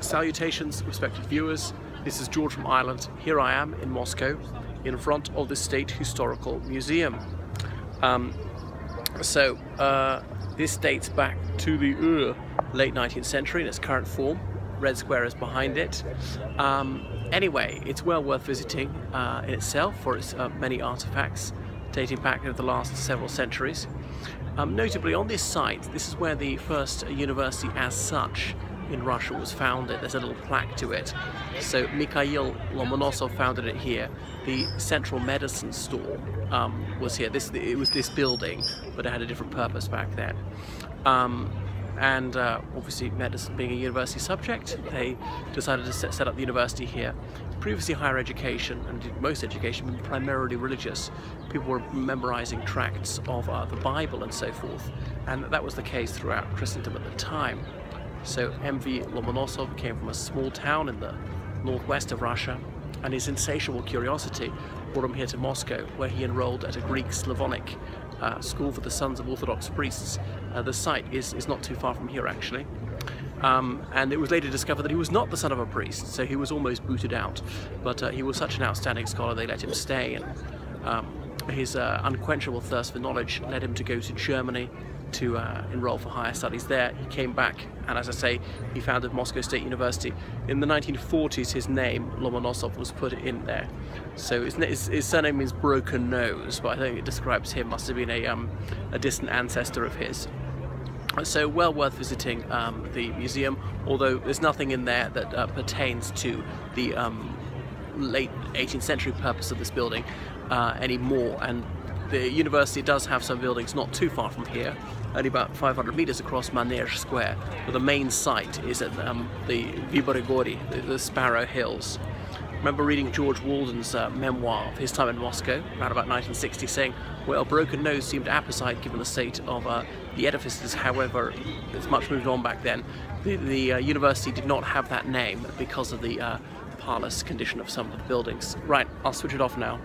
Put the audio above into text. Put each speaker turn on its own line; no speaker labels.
Salutations, respected viewers. This is George from Ireland. Here I am in Moscow, in front of the State Historical Museum. This dates back to the late 19th century in its current form. Red Square is behind it. Anyway, it's well worth visiting in itself for its many artifacts dating back over the last several centuries. Notably, on this site, this is where the first university as such in Russia was founded. There's a little plaque to it. So Mikhail Lomonosov founded it here. The central medicine store was here. It was this building, but it had a different purpose back then. Obviously, medicine being a university subject, they decided to set up the university here. Previously, higher education, and most education, been primarily religious. People were memorizing tracts of the Bible and so forth, and that was the case throughout Christendom at the time. So M.V. Lomonosov came from a small town in the northwest of Russia, and his insatiable curiosity brought him here to Moscow, where he enrolled at a Greek Slavonic school for the sons of Orthodox priests. The site is not too far from here, actually. And it was later discovered that he was not the son of a priest, so he was almost booted out. But he was such an outstanding scholar, they let him stay, and his unquenchable thirst for knowledge led him to go to Germany to enroll for higher studies there. He came back, and as I say, he founded Moscow State University. In the 1940s, his name, Lomonosov, was put in there. So his surname means broken nose, but I think it describes him, must have been a distant ancestor of his. So well worth visiting the museum, although there's nothing in there that pertains to the late 18th century purpose of this building anymore. And the university does have some buildings not too far from here, only about 500 meters across Manege Square, but the main site is at the Vybory Gory, the Sparrow Hills. I remember reading George Walden's memoir of his time in Moscow, around about 1960, saying, well, broken nose seemed apposite given the state of the edifices. However, it's much moved on back then. The university did not have that name because of the parlous condition of some of the buildings. Right, I'll switch it off now.